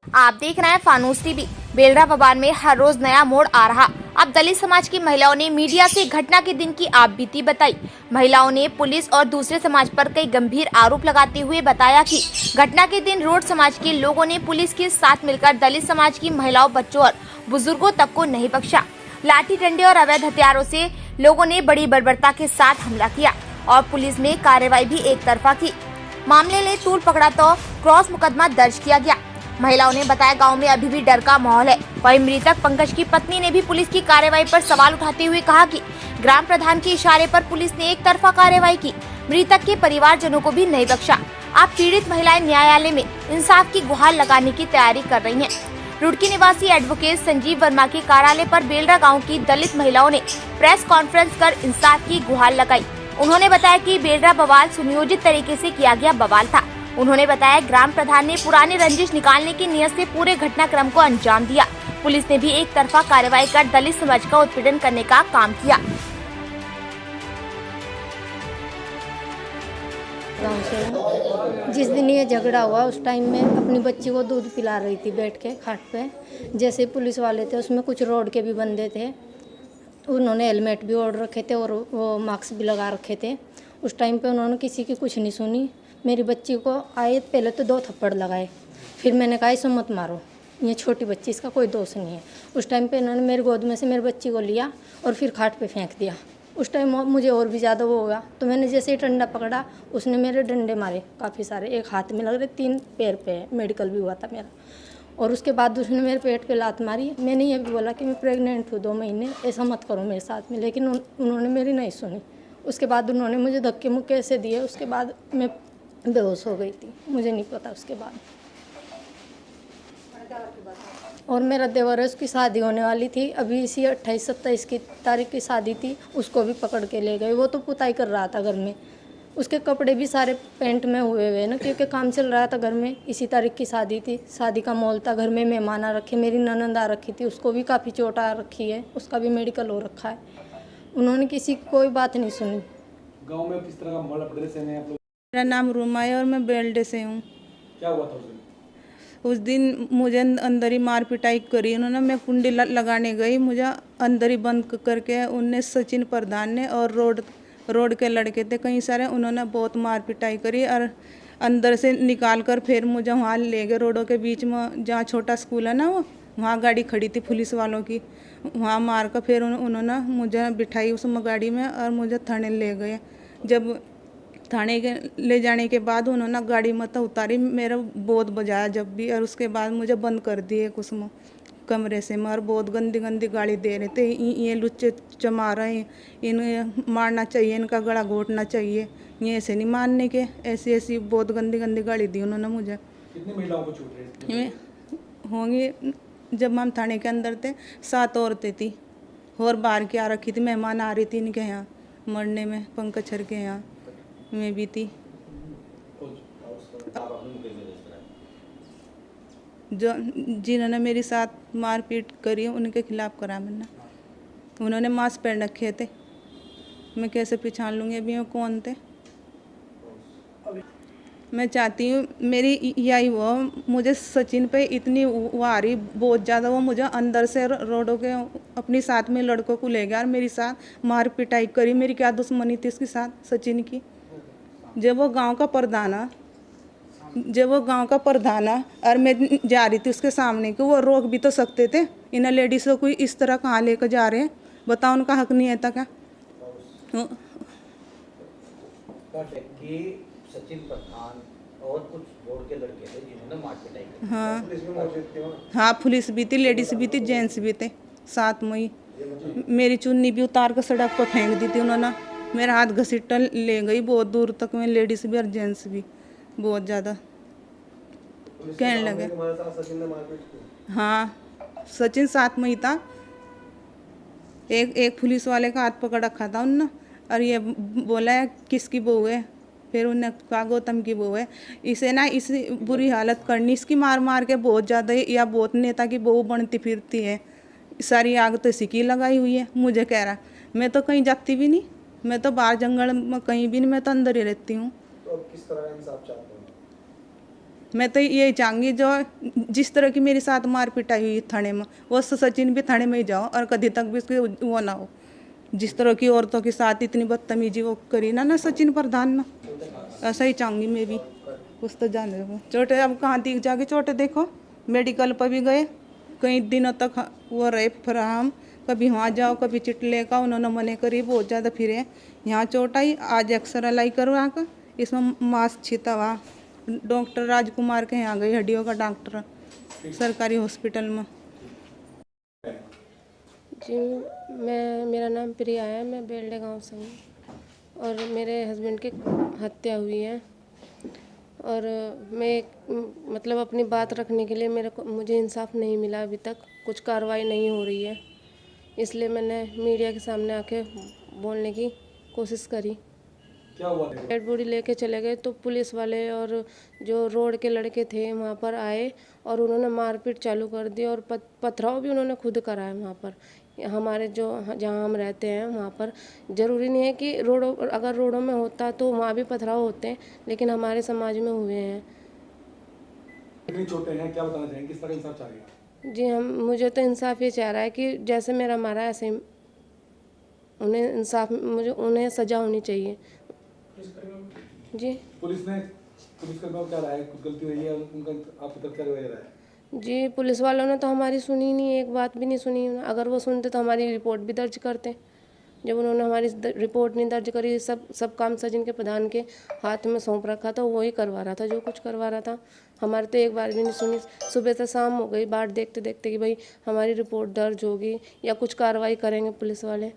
आप देख रहे हैं फानूस टीवी। बेलरा बवाल में हर रोज नया मोड़ आ रहा। अब दलित समाज की महिलाओं ने मीडिया से घटना के दिन की आप बीती बताई। महिलाओं ने पुलिस और दूसरे समाज पर कई गंभीर आरोप लगाते हुए बताया कि घटना के दिन रोड समाज के लोगों ने पुलिस के साथ मिलकर दलित समाज की महिलाओं, बच्चों और बुजुर्गों तक को नहीं बख्शा। लाठी डंडे और अवैध हथियारों से लोगों ने बड़ी बर्बरता के साथ हमला किया और पुलिस में कार्रवाई भी एक तरफा की। मामले में तूल पकड़ा तो क्रॉस मुकदमा दर्ज किया गया। महिलाओं ने बताया गांव में अभी भी डर का माहौल है। वहीं मृतक पंकज की पत्नी ने भी पुलिस की कार्रवाई पर सवाल उठाते हुए कहा कि ग्राम प्रधान के इशारे पर पुलिस ने एक तरफा कार्रवाई की, मृतक के परिवारजनों को भी नहीं बख्शा। अब पीड़ित महिलाएं न्यायालय में इंसाफ की गुहार लगाने की तैयारी कर रही हैं। रुड़की निवासी एडवोकेट संजीव वर्मा के कार्यालय पर बेलरा गाँव की दलित महिलाओं ने प्रेस कॉन्फ्रेंस कर इंसाफ की गुहार लगाई। उन्होंने बताया कि बेलरा बवाल सुनियोजित तरीके से किया गया बवाल था। उन्होंने बताया ग्राम प्रधान ने पुरानी रंजिश निकालने की नियत से पूरे घटनाक्रम को अंजाम दिया। पुलिस ने भी एक तरफा कार्रवाई कर दलित समाज का उत्पीड़न करने का काम किया। गाँव से जिस दिन ये झगड़ा हुआ उस टाइम में अपनी बच्ची को दूध पिला रही थी बैठ के खाट पे। जैसे पुलिस वाले थे उसमें कुछ रोड के भी बंदे थे, उन्होंने हेलमेट भी ओढ़ रखे थे और वो मास्क भी लगा रखे थे। उस टाइम पे उन्होंने किसी की कुछ नहीं सुनी। मेरी बच्ची को आए पहले तो 2 थप्पड़ लगाए, फिर मैंने कहा इसे मत मारो, ये छोटी बच्ची, इसका कोई दोष नहीं है। उस टाइम पे इन्होंने मेरी गोद में से मेरी बच्ची को लिया और फिर खाट पे फेंक दिया। उस टाइम मुझे और भी ज़्यादा वो हुआ तो मैंने जैसे ही डंडा पकड़ा उसने मेरे डंडे मारे काफ़ी सारे, एक हाथ में लग रहे, 3 पैर पे है, मेडिकल भी हुआ था मेरा। और उसके बाद उसने मेरे पेट पे लात मारी। मैंने ये भी बोला कि मैं प्रेग्नेंट हूँ 2 महीने, ऐसा मत करो मेरे साथ में, लेकिन उन्होंने मेरी नहीं सुनी। उसके बाद उन्होंने मुझे धक्के मुक्के ऐसे दिए, उसके बाद मैं बेहोश हो गई थी, मुझे नहीं पता उसके बाद। और मेरा देवर है, उसकी शादी होने वाली थी, अभी इसी 28-27 की तारीख की शादी थी, उसको भी पकड़ के ले गए। वो तो पुताई कर रहा था घर में, उसके कपड़े भी सारे पेंट में हुए हुए ना, क्योंकि काम चल रहा था घर में। इसी तारीख की शादी थी, शादी का माहौल था, घर में मेहमान आ रखे, मेरी ननद आ रखी थी, उसको भी काफ़ी चोट आ रखी है, उसका भी मेडिकल हो रखा है। उन्होंने किसी की कोई बात नहीं सुनी। गांव में किस तरह का माहौल अपने से आप लोग? मेरा नाम रूमा है और मैं बेल्डे से हूँ। क्या हुआ था उस दिन? उस दिन मुझे अंदर ही मार पिटाई करी उन्होंने। मैं कुंडी लगाने गई, मुझे अंदर ही बंद करके उनने सचिन प्रधान ने और रोड के लड़के थे कई सारे, उन्होंने बहुत मार पिटाई करी और अंदर से निकाल कर फिर मुझे वहाँ ले गए। रोडों के बीच में जहाँ छोटा स्कूल है ना, वो वहाँ गाड़ी खड़ी थी पुलिस वालों की, वहाँ मार कर फिर उन्होंने मुझे बिठाई उस गाड़ी में और मुझे थाने ले गए। जब थाने के ले जाने के बाद उन्होंने गाड़ी मत उतारी, मेरा बहुत बजाया जब भी, और उसके बाद मुझे बंद कर दिए कुछ कमरे से में, और बहुत गंदी गंदी गाली दे रहे थे। ये लुच्चे चमा रहे हैं, इन्हें मारना चाहिए, इनका गला घोटना चाहिए, ये ऐसे नहीं मारने के, ऐसी ऐसी बहुत गंदी गंदी गाली दी उन्होंने मुझे। कितनी महिलाओं को छूट रही है? होंगी, जब हम थाने के अंदर थे 7 औरतें थी और बाहर की आ रखी थी, मेहमान आ रही थी इनके यहाँ मरने में, पंकज छर के यहाँ में भी थी। जो जिन्होंने मेरे साथ मारपीट करी उनके खिलाफ करा मैंने। उन्होंने मास्क पहन रखे थे, मैं कैसे पहचान लूँगी अभी वो कौन थे। मैं चाहती हूँ मेरी यही वो, मुझे सचिन पे इतनी वो आ रही बहुत ज़्यादा, वो मुझे अंदर से रोडों के अपनी साथ में लड़कों को ले गया और मेरे साथ मार पिटाई करी। मेरी क्या दुश्मनी थी उसके साथ सचिन की? जब वो गांव का प्रधान है और मैं जा रही थी उसके सामने को, वो रोक भी तो सकते थे। इन लेडीज़ को कोई इस तरह कहाँ लेकर जा रहे हैं, बताओ, उनका हक नहीं है था क्या? सचिन प्रधान और कुछ रोड के लड़के थे जिन्होंने मार पिटाई की। हाँ, पुलिस भी थी, लेडीज भी थी, जेंट्स भी थे साथ में ही। मेरी चुन्नी भी उतार कर सड़क पर फेंक दी थी उन्होंने, मेरा हाथ घसीटा ले गई बहुत दूर तक में, लेडीज भी और जेंट्स भी बहुत ज़्यादा कहने लगे। हाँ, सचिन साथ में ही था, एक पुलिस वाले का हाथ पकड़ रखा था उन्होंने, और ये बोला है किसकी बहू है, फिर उन्हें कहा गौतम की बहू है। इसे ना इस बुरी हालत करनी, इसकी मार मार के बहुत ज़्यादा, या बहुत नेता की बहू बनती फिरती है, सारी आग तो इसी की लगाई हुई है। मुझे कह रहा मैं तो कहीं जाती भी नहीं, मैं तो बाहर जंगल में कहीं भी नहीं, मैं तो अंदर ही रहती हूँ। तो अब किस तरह का इंसाफ चाहते हैं? मैं तो यही चाहूँगी जो जिस तरह की मेरे साथ मार पिटाई हुई थाने में, वो सचिन भी थाने में ही जाओ और कभी तक भी उसके वो ना हो। जिस तरह की औरतों के साथ इतनी बदतमीजी वो करी ना सचिन प्रधान ना, ऐसा ही चाहूँगी मैं भी। कुछ तो जाने दो चोटें, अब कहाँ दिख जाके चोटें देखो, मेडिकल पर भी गए, कई दिनों तक वो रहे फराहम, कभी वहाँ जाओ कभी चिटले का उन्होंने मने करी, बहुत ज़्यादा फिरे। यहाँ चोट आई, आज एक्सरे लाई करवा कर इसमें मांस छिता हुआ। डॉक्टर राजकुमार के यहाँ गई, हड्डियों का डॉक्टर सरकारी हॉस्पिटल में। जी मेरा नाम प्रिया है, मैं बेलडे गांव से हूँ और मेरे हस्बैंड की हत्या हुई है और मैं मतलब अपनी बात रखने के लिए मुझे इंसाफ नहीं मिला, अभी तक कुछ कार्रवाई नहीं हो रही है, इसलिए मैंने मीडिया के सामने आके बोलने की कोशिश करी। क्या हुआ? डेड बॉडी लेके चले गए तो पुलिस वाले और जो रोड के लड़के थे वहाँ पर आए और उन्होंने मारपीट चालू कर दी और पथराव भी उन्होंने खुद कराया वहाँ पर। हमारे जो जहाँ हम रहते हैं वहाँ पर ज़रूरी नहीं है कि अगर रोडों में होता तो वहाँ भी पथराव होते हैं, लेकिन हमारे समाज में हुए हैं। कितनी चोटें हैं, क्या बताना चाहेंगे, किस तरह इंसाफ चाह रही है? जी मुझे तो इंसाफ ये चाह रहा है कि जैसे मेरा मारा है ऐसे उन्हें इंसाफ, उन्हें सज़ा होनी चाहिए। जी पुलिसकर्मियों को क्या राय है, कुछ गलती हुई है उनका, आपकी तरफ क्या रवैया रहा है? जी पुलिस वालों ने तो हमारी सुनी नहीं, एक बात भी नहीं सुनी। अगर वो सुनते तो हमारी रिपोर्ट भी दर्ज करते। जब उन्होंने हमारी रिपोर्ट नहीं दर्ज करी, सब काम सचिन के प्रधान के हाथ में सौंप रखा था, वही करवा रहा था जो कुछ करवा रहा था। हमारे तो एक बार भी नहीं सुनी। सुबह से शाम हो गई बाट देखते देखते कि भाई हमारी रिपोर्ट दर्ज होगी या कुछ कार्रवाई करेंगे पुलिस वाले।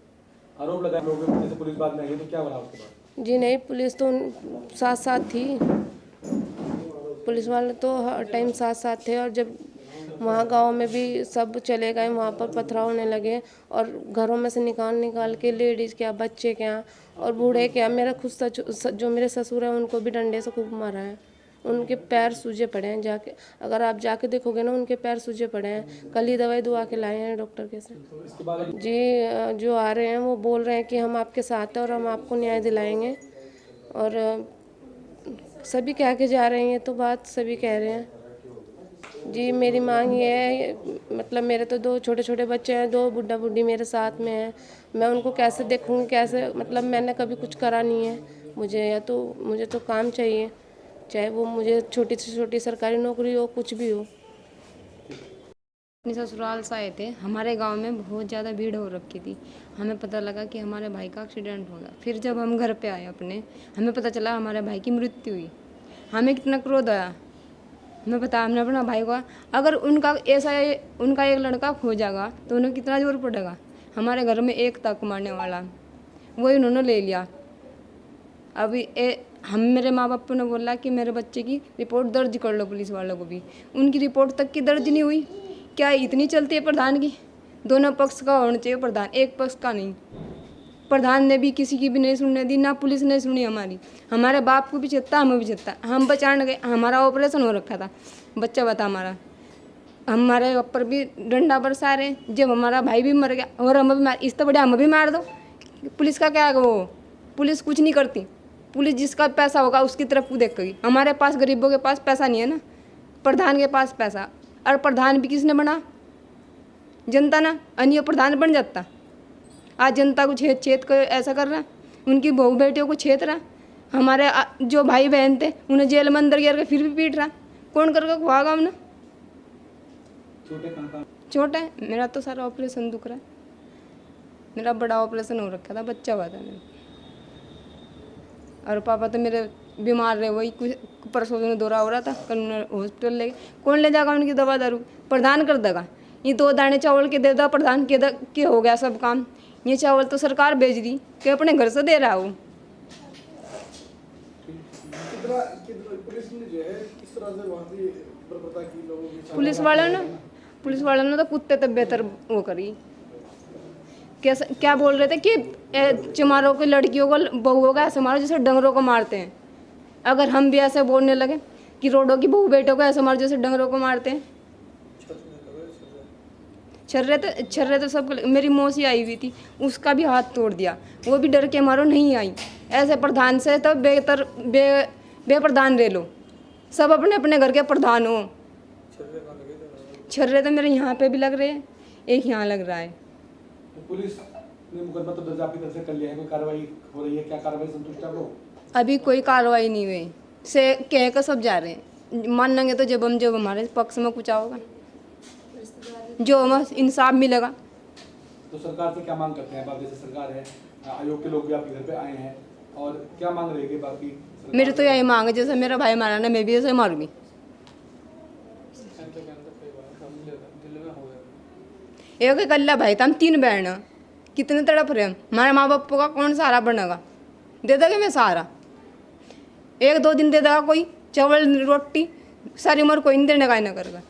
आरोप लगाए लोगों पे, जैसे पुलिस बाद में आई तो क्या बना उसके बाद? जी नहीं, पुलिस तो साथ साथ थी, पुलिस वाले तो हर टाइम साथ साथ थे। और जब वहाँ गांव में भी सब चले गए, वहाँ पर पथराव होने लगे और घरों में से निकाल के लेडीज़ क्या, बच्चे क्या और बूढ़े क्या, मेरा खुद जो मेरे ससुर हैं उनको भी डंडे से खूब मारा है। उनके पैर सूजे पड़े हैं, जाके अगर आप जाके देखोगे ना उनके पैर सूजे पड़े हैं। कल ही दवाई दुआ के लाए हैं डॉक्टर के से। जी जो आ रहे हैं वो बोल रहे हैं कि हम आपके साथ हैं और हम आपको न्याय दिलाएंगे, और सभी कह के जा रहे हैं, तो बात सभी कह रहे हैं। जी मेरी मांग ये है, मतलब मेरे तो 2 छोटे छोटे बच्चे हैं, 2 बुढ़ा बुढ़ी मेरे साथ में हैं, मैं उनको कैसे देखूँगी, कैसे, मतलब मैंने कभी कुछ करा नहीं है। मुझे तो काम चाहिए, चाहे वो मुझे छोटी से छोटी सरकारी नौकरी हो, कुछ भी हो। अपने ससुराल से आए थे, हमारे गांव में बहुत ज़्यादा भीड़ हो रखी थी। हमें पता लगा कि हमारे भाई का एक्सीडेंट हो गया। फिर जब हम घर पे आए अपने, हमें पता चला हमारे भाई की मृत्यु हुई। हमें कितना क्रोध आया। हमें पता, हमने अपना भाई को, अगर उनका एक लड़का खो जाएगा तो उन्हें कितना जोर पड़ेगा। हमारे घर में एक था मारने वाला, वही उन्होंने ले लिया। अभी मेरे माँ बाप ने बोला कि मेरे बच्चे की रिपोर्ट दर्ज कर लो पुलिस वालों को भी, उनकी रिपोर्ट तक की दर्ज नहीं हुई। क्या इतनी चलती है प्रधान की? दोनों पक्ष का होना चाहिए प्रधान, एक पक्ष का नहीं। प्रधान ने भी किसी की भी नहीं सुनने दी, ना पुलिस ने सुनी हमारी। हमारे बाप को भी चेता, हमें भी चेता। हम बचाने गए, हमारा ऑपरेशन हो रखा था, बच्चा बता हमारा, हमारे ऊपर भी डंडा बरसा रहे। जब हमारा भाई भी मर गया और हम भी मार, इससे बढ़िया हम भी मार दो। पुलिस का क्या है, वो पुलिस कुछ नहीं करती। पुलिस जिसका पैसा होगा उसकी तरफ देखेगी। हमारे पास गरीबों के पास पैसा नहीं है ना, प्रधान के पास पैसा। और प्रधान भी किसने बना? जनता ना, अन्य प्रधान बन जाता। आज जनता को छेद कर ऐसा कर रहा, उनकी बहू बेटियों को छेद रहा। हमारे जो भाई बहन थे उन्हें जेल में अंदर गिर के फिर भी पीट रहा। कौन करके खुआगा हमने? छोटा है मेरा तो सारा ऑपरेशन दुख रहा है। मेरा बड़ा ऑपरेशन हो रखा था, बच्चा हुआ था मेरा। और पापा तो मेरे बीमार रहे, वही कुछ परसों में दौरा हो रहा था, कल हॉस्पिटल ले गए। कौन ले जाएगा उनकी दवा दारू? प्रधान कर देगा। ये 2 दाने चावल के दे दो, प्रधान के हो गया सब काम। ये चावल तो सरकार भेज दी कि अपने घर से दे रहा हो। पुलिस वालों ने तो कुत्ते तक बेहतर वो करी। क्या बोल रहे थे कि चमारों की लड़कियों को, बहुओं का ऐसे मारो जैसे डंगरों को मारते हैं। अगर हम भी ऐसे बोलने लगे कि रोडों की बहू बेटों को ऐसे मारो जैसे डंगरों को मारते हैं। छर्रे तो सब। मेरी मौसी आई हुई थी, उसका भी हाथ तोड़ दिया, वो भी डर के मारो नहीं आई। ऐसे प्रधान से तो बेहतर बेप्रधान ले लो। सब अपने अपने घर के प्रधान हो। छर्रे तो मेरे यहाँ पे भी लग रहे हैं, एक यहाँ लग रहा है। तो पुलिस ने मुकदमा तो दर्ज आपकी तरफ से कर लिया है, कोई कार्रवाई हो रही है? क्या कार्रवाई संतुष्ट है वो? अभी कोई कार्रवाई नहीं हुई, से कह कर सब जा रहे हैं। मानेंगे तो जब हमारे पक्ष में कुछ होगा, जो हमें इंसाफ मिलेगा। तो सरकार से क्या मांग करते हैं आप? जैसे सरकार है, आयोग के लोग भी आपके घर पे आए हैं, और क्या मांग रहेगी बाकी? मेरी तो यही मांग है, जैसे मेरा भाई मारा ना, मैं भी ऐसे मारूंगी। एक अकेला भाई था, हम 3 बहन हैं, कितने तड़प रहे हम। हमारे माँ बाप का कौन सहारा बनेगा? दे देगा मैं सहारा? 1-2 दिन दे देगा कोई, चावल रोटी, सारी उम्र कोई नहीं देने का ही ना करेगा।